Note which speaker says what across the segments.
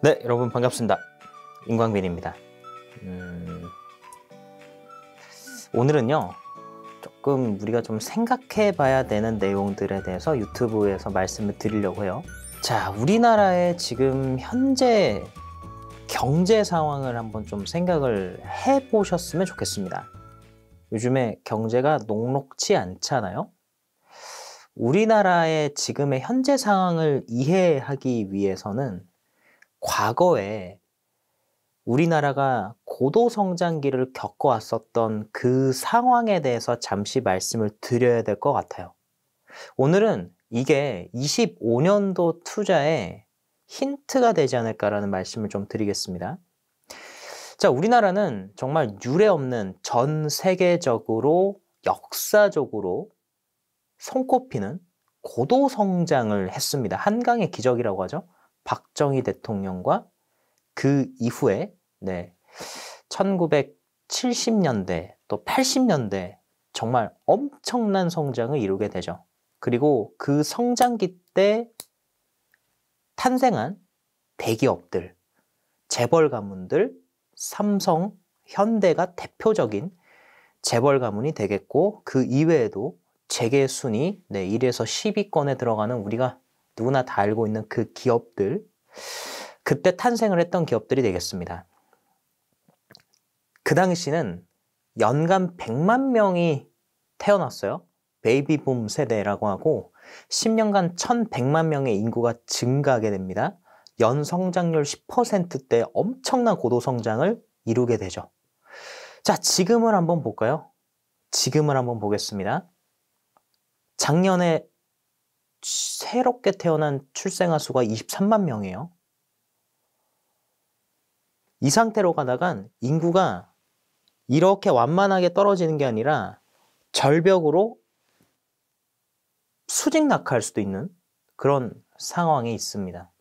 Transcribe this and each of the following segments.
Speaker 1: 네, 여러분 반갑습니다. 임광빈입니다. 오늘은요, 조금 우리가 좀 생각해 봐야 되는 내용들에 대해서 유튜브에서 말씀을 드리려고 해요. 자, 우리나라의 지금 현재 경제 상황을 한번 좀 생각을 해 보셨으면 좋겠습니다. 요즘에 경제가 녹록치 않잖아요. 우리나라의 지금의 현재 상황을 이해하기 위해서는 과거에 우리나라가 고도 성장기를 겪어왔었던 그 상황에 대해서 잠시 말씀을 드려야 될 것 같아요. 오늘은 이게 25년도 투자에 힌트가 되지 않을까라는 말씀을 좀 드리겠습니다. 자, 우리나라는 정말 유례없는 전 세계적으로 역사적으로 손꼽히는 고도 성장을 했습니다. 한강의 기적이라고 하죠. 박정희 대통령과 그 이후에 1970년대 또 80년대 정말 엄청난 성장을 이루게 되죠. 그리고 그 성장기 때 탄생한 대기업들, 재벌 가문들, 삼성, 현대가 대표적인 재벌 가문이 되겠고, 그 이외에도 재계 순위 1에서 10위권에 들어가는 우리가 누구나 다 알고 있는 그 기업들, 그때 탄생을 했던 기업들이 되겠습니다. 그 당시는 연간 100만 명이 태어났어요. 베이비붐 세대라고 하고 10년간 1100만 명의 인구가 증가하게 됩니다. 연성장률 10%대 엄청난 고도 성장을 이루게 되죠. 자, 지금을 한번 볼까요? 지금을 한번 보겠습니다. 작년에 새롭게 태어난 출생아 수가 23만 명이에요. 이 상태로 가다간 인구가 이렇게 완만하게 떨어지는 게 아니라 절벽으로 수직 낙하할 수도 있는 그런 상황에 있습니다.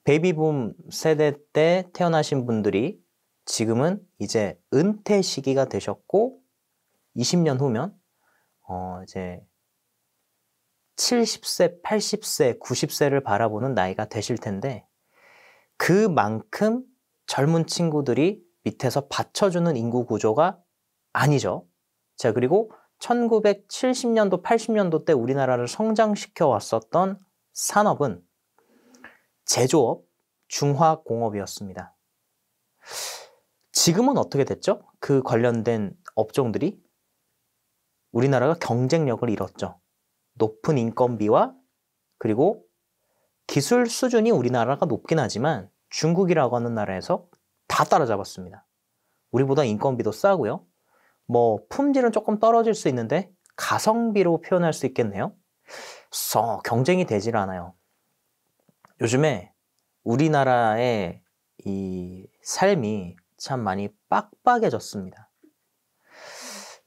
Speaker 1: 베이비붐 세대 때 태어나신 분들이 지금은 이제 은퇴 시기가 되셨고 20년 후면 이제 70세, 80세, 90세를 바라보는 나이가 되실 텐데 그만큼 젊은 친구들이 밑에서 받쳐주는 인구 구조가 아니죠. 자, 그리고 1970년도, 80년도 때 우리나라를 성장시켜 왔었던 산업은 제조업, 중화공업이었습니다. 지금은 어떻게 됐죠? 그 관련된 업종들이 우리나라가 경쟁력을 잃었죠. 높은 인건비와 그리고 기술 수준이 우리나라가 높긴 하지만 중국이라고 하는 나라에서 다 따라잡았습니다. 우리보다 인건비도 싸고요. 품질은 조금 떨어질 수 있는데 가성비로 표현할 수 있겠네요. 경쟁이 되질 않아요. 요즘에 우리나라의 이 삶이 참 많이 빡빡해졌습니다.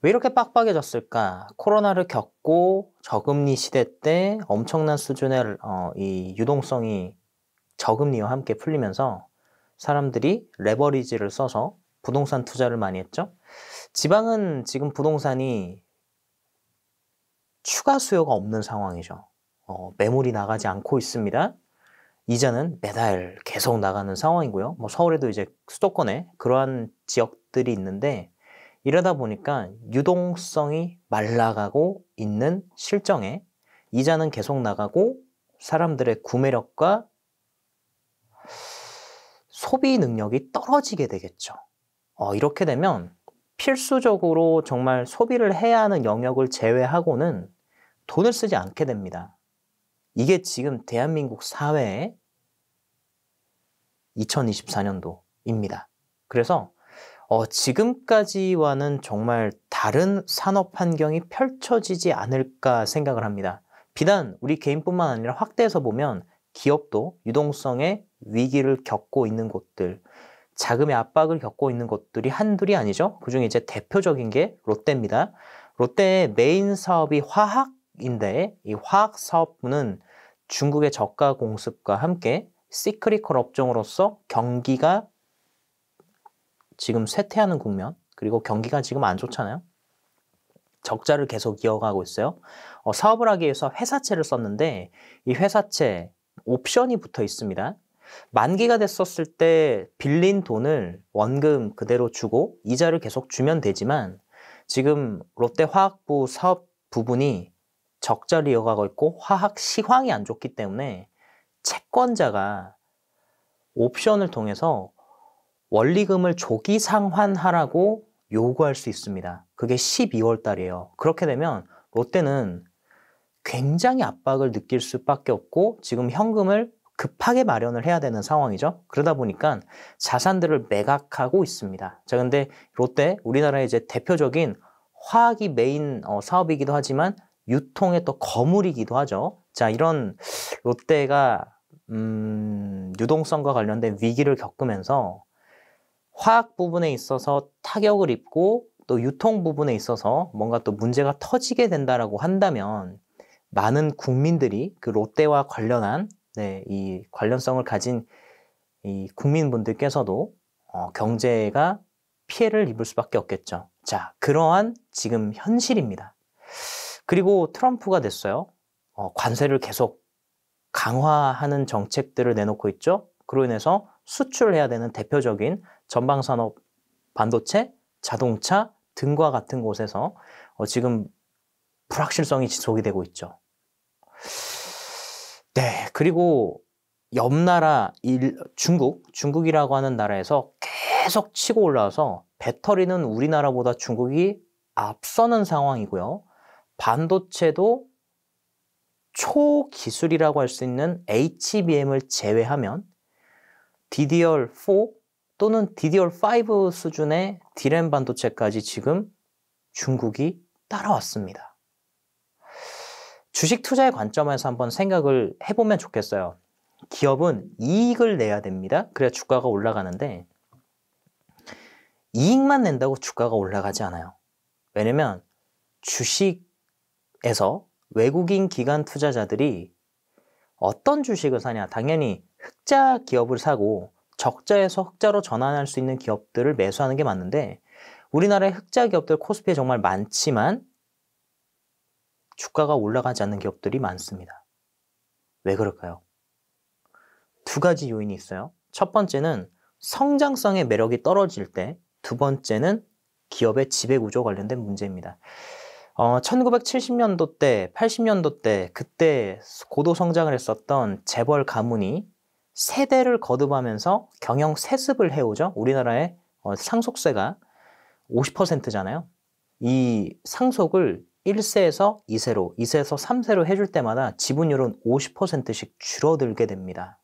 Speaker 1: 왜 이렇게 빡빡해졌을까? 코로나를 겪고 저금리 시대 때 엄청난 수준의 이 유동성이 저금리와 함께 풀리면서 사람들이 레버리지를 써서 부동산 투자를 많이 했죠. 지방은 지금 부동산이 추가 수요가 없는 상황이죠. 매물이 나가지 않고 있습니다. 이자는 매달 계속 나가는 상황이고요. 서울에도 이제 수도권에 그러한 지역들이 있는데 이러다 보니까 유동성이 말라가고 있는 실정에 이자는 계속 나가고 사람들의 구매력과 소비 능력이 떨어지게 되겠죠. 이렇게 되면 필수적으로 정말 소비를 해야 하는 영역을 제외하고는 돈을 쓰지 않게 됩니다. 이게 지금 대한민국 사회의 2024년도입니다. 그래서 지금까지와는 정말 다른 산업 환경이 펼쳐지지 않을까 생각을 합니다. 비단 우리 개인뿐만 아니라 확대해서 보면 기업도 유동성의 위기를 겪고 있는 곳들, 자금의 압박을 겪고 있는 곳들이 한둘이 아니죠. 그중에 이제 대표적인 게 롯데입니다. 롯데의 메인 사업이 화학인데 이 화학 사업부는 중국의 저가 공습과 함께 시크릿컬 업종으로서 경기가 지금 쇠퇴하는 국면, 그리고 경기가 지금 안 좋잖아요. 적자를 계속 이어가고 있어요. 사업을 하기 위해서 회사채를 썼는데 이 회사채 옵션이 붙어 있습니다. 만기가 됐었을 때 빌린 돈을 원금 그대로 주고 이자를 계속 주면 되지만 지금 롯데화학부 사업 부분이 적자를 이어가고 있고 화학 시황이 안 좋기 때문에 채권자가 옵션을 통해서 원리금을 조기 상환하라고 요구할 수 있습니다. 그게 12월 달이에요. 그렇게 되면 롯데는 굉장히 압박을 느낄 수밖에 없고 지금 현금을 급하게 마련을 해야 되는 상황이죠. 그러다 보니까 자산들을 매각하고 있습니다. 자, 근데 롯데, 우리나라의 이제 대표적인 화학이 메인 사업이기도 하지만 유통의 또 거물이기도 하죠. 자, 이런 롯데가 유동성과 관련된 위기를 겪으면서 화학 부분에 있어서 타격을 입고 또 유통 부분에 있어서 뭔가 또 문제가 터지게 된다라고 한다면 많은 국민들이 그 롯데와 관련한 이 관련성을 가진 이 국민분들께서도 경제가 피해를 입을 수밖에 없겠죠. 자, 그러한 지금 현실입니다. 그리고 트럼프가 됐어요. 관세를 계속 강화하는 정책들을 내놓고 있죠. 그로 인해서 수출해야 되는 대표적인 전방산업, 반도체, 자동차 등과 같은 곳에서 지금 불확실성이 지속이 되고 있죠. 네, 그리고 옆 나라 중국이라고 하는 나라에서 계속 치고 올라와서 배터리는 우리나라보다 중국이 앞서는 상황이고요. 반도체도 초기술이라고 할 수 있는 HBM을 제외하면 DDR4 또는 DDR5 수준의 D램 반도체까지 지금 중국이 따라왔습니다. 주식 투자의 관점에서 한번 생각을 해보면 좋겠어요. 기업은 이익을 내야 됩니다. 그래야 주가가 올라가는데 이익만 낸다고 주가가 올라가지 않아요. 왜냐면 주식에서 외국인 기관 투자자들이 어떤 주식을 사냐? 당연히 흑자 기업을 사고 적자에서 흑자로 전환할 수 있는 기업들을 매수하는 게 맞는데 우리나라의 흑자 기업들 코스피에 정말 많지만 주가가 올라가지 않는 기업들이 많습니다. 왜 그럴까요? 두 가지 요인이 있어요. 첫 번째는 성장성의 매력이 떨어질 때, 두 번째는 기업의 지배구조 관련된 문제입니다. 1970년도 때, 80년도 때 그때 고도 성장을 했었던 재벌 가문이 세대를 거듭하면서 경영 세습을 해오죠. 우리나라의 상속세가 50%잖아요. 이 상속을 1세에서 2세로, 2세에서 3세로 해줄 때마다 지분율은 50%씩 줄어들게 됩니다.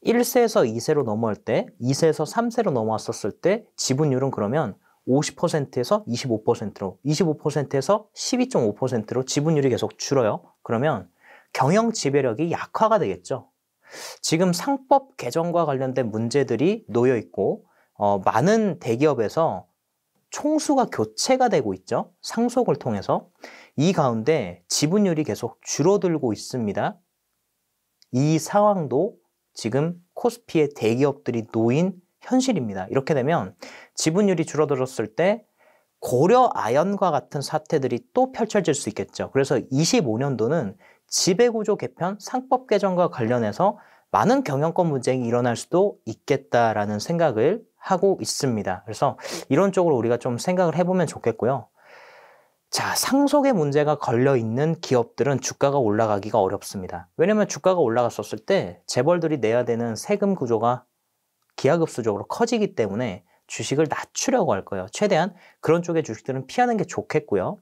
Speaker 1: 1세에서 2세로 넘어갈 때, 2세에서 3세로 넘어왔었을 때 지분율은 그러면 50%에서 25%로, 25%에서 12.5%로 지분율이 계속 줄어요. 그러면 경영 지배력이 약화가 되겠죠. 지금 상법 개정과 관련된 문제들이 놓여 있고 많은 대기업에서 총수가 교체가 되고 있죠. 상속을 통해서. 이 가운데 지분율이 계속 줄어들고 있습니다. 이 상황도 지금 코스피의 대기업들이 놓인 현실입니다. 이렇게 되면 지분율이 줄어들었을 때 고려 아연과 같은 사태들이 또 펼쳐질 수 있겠죠. 그래서 25년도는 지배구조 개편, 상법 개정과 관련해서 많은 경영권 분쟁이 일어날 수도 있겠다라는 생각을 하고 있습니다. 그래서 이런 쪽으로 우리가 좀 생각을 해보면 좋겠고요. 자, 상속의 문제가 걸려있는 기업들은 주가가 올라가기가 어렵습니다. 왜냐면 주가가 올라갔었을 때 재벌들이 내야 되는 세금 구조가 기하급수적으로 커지기 때문에 주식을 낮추려고 할 거예요. 최대한 그런 쪽의 주식들은 피하는 게 좋겠고요.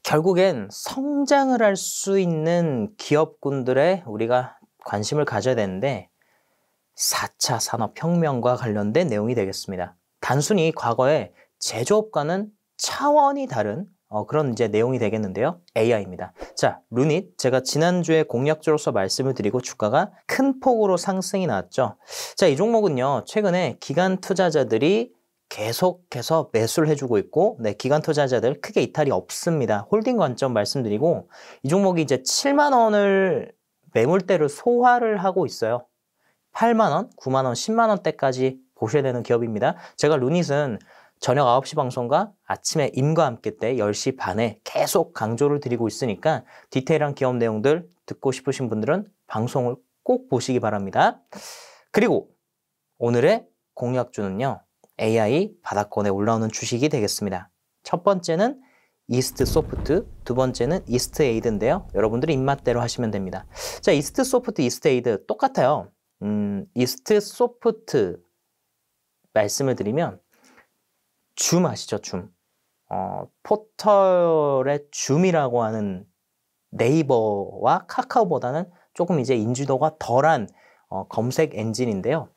Speaker 1: 결국엔 성장을 할 수 있는 기업군들에 우리가 관심을 가져야 되는데 4차 산업혁명과 관련된 내용이 되겠습니다. 단순히 과거에 제조업과는 차원이 다른 그런 이제 내용이 되겠는데요. AI입니다. 자, 루닛 제가 지난주에 공략주로서 말씀을 드리고 주가가 큰 폭으로 상승이 나왔죠. 자, 이 종목은요. 최근에 기관 투자자들이 계속해서 매수를 해주고 있고 기관 투자자들 크게 이탈이 없습니다. 홀딩 관점 말씀드리고 이 종목이 이제 7만 원을 매물대를 소화를 하고 있어요. 8만 원, 9만 원, 10만 원대까지 보셔야 되는 기업입니다. 제가 루닛은 저녁 9시 방송과 아침에 임과 함께 때 10시 반에 계속 강조를 드리고 있으니까 디테일한 기업 내용들 듣고 싶으신 분들은 방송을 꼭 보시기 바랍니다. 그리고 오늘의 공약주는요. AI 바닥권에 올라오는 주식이 되겠습니다. 첫 번째는 이스트 소프트, 두 번째는 이스트 에이드인데요. 여러분들이 입맛대로 하시면 됩니다. 자, 이스트 소프트, 이스트 에이드 똑같아요. 이스트 소프트 말씀을 드리면 줌 아시죠? 줌. 포털의 줌이라고 하는 네이버와 카카오보다는 조금 이제 인지도가 덜한 검색 엔진인데요.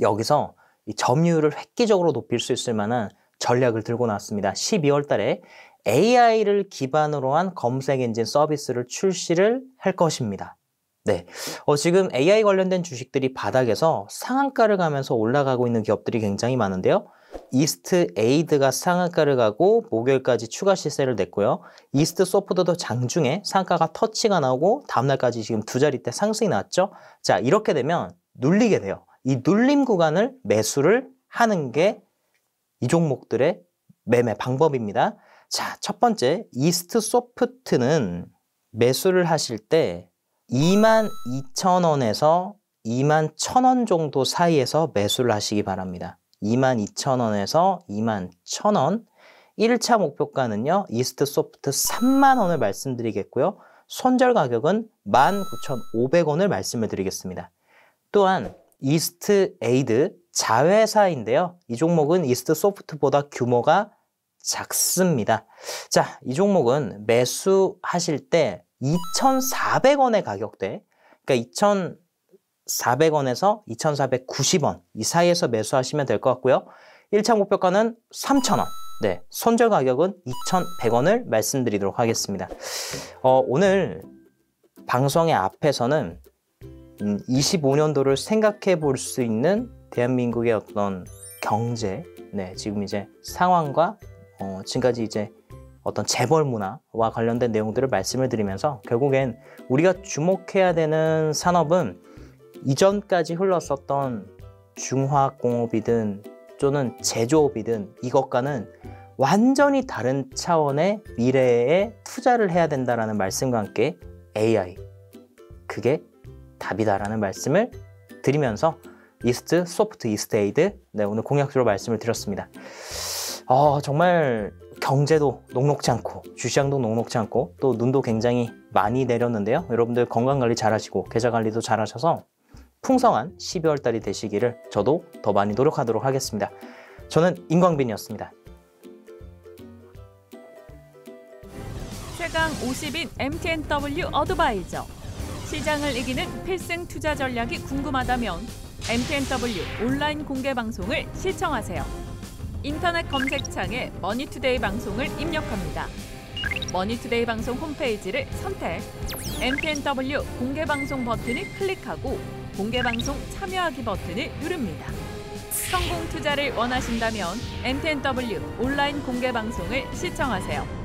Speaker 1: 여기서 이 점유율을 획기적으로 높일 수 있을 만한 전략을 들고 나왔습니다. 12월 달에 AI를 기반으로 한 검색 엔진 서비스를 출시를 할 것입니다. 네, 지금 AI 관련된 주식들이 바닥에서 상한가를 가면서 올라가고 있는 기업들이 굉장히 많은데요. 이스트 에이드가 상한가를 가고 목요일까지 추가 시세를 냈고요. 이스트 소프트도 장중에 상한가가 터치가 나오고 다음날까지 지금 두 자릿대 상승이 나왔죠. 자, 이렇게 되면 눌리게 돼요. 이 눌림 구간을 매수를 하는 게 이 종목들의 매매 방법입니다. 자, 첫 번째 이스트 소프트는 매수를 하실 때 22,000원에서 21,000원 정도 사이에서 매수를 하시기 바랍니다. 22,000원에서 21,000원. 1차 목표가는요. 이스트 소프트 3만 원을 말씀드리겠고요. 손절 가격은 19,500원을 말씀을 드리겠습니다. 또한 이스트 에이드 자회사인데요. 이 종목은 이스트 소프트보다 규모가 작습니다. 자, 이 종목은 매수하실 때 2,400원의 가격대, 그러니까 2,400원에서 2,490원 이 사이에서 매수하시면 될 것 같고요. 1차 목표가는 3,000원. 네, 손절 가격은 2,100원을 말씀드리도록 하겠습니다. 오늘 방송의 앞에서는 25년도를 생각해 볼 수 있는 대한민국의 어떤 경제, 네, 지금 이제 상황과 지금까지 이제 어떤 재벌 문화와 관련된 내용들을 말씀을 드리면서 결국엔 우리가 주목해야 되는 산업은 이전까지 흘렀었던 중화공업이든 또는 제조업이든 이것과는 완전히 다른 차원의 미래에 투자를 해야 된다라는 말씀과 함께 AI, 그게 답이다라는 말씀을 드리면서 이스트 소프트, 이스트 에이드, 네, 오늘 공약주로 말씀을 드렸습니다. 정말 경제도 녹록지 않고 주시장도 녹록지 않고 또 눈도 굉장히 많이 내렸는데요. 여러분들 건강관리 잘하시고 계좌관리도 잘하셔서 풍성한 12월 달이 되시기를 저도 더 많이 노력하도록 하겠습니다. 저는 임광빈이었습니다.
Speaker 2: 최강 50인 MTNW 어드바이저. 시장을 이기는 필승 투자 전략이 궁금하다면 MTNW 온라인 공개 방송을 시청하세요. 인터넷 검색창에 머니투데이 방송을 입력합니다. 머니투데이 방송 홈페이지를 선택, MTNW 공개 방송 버튼을 클릭하고 공개 방송 참여하기 버튼을 누릅니다. 성공 투자를 원하신다면 MTNW 온라인 공개 방송을 시청하세요.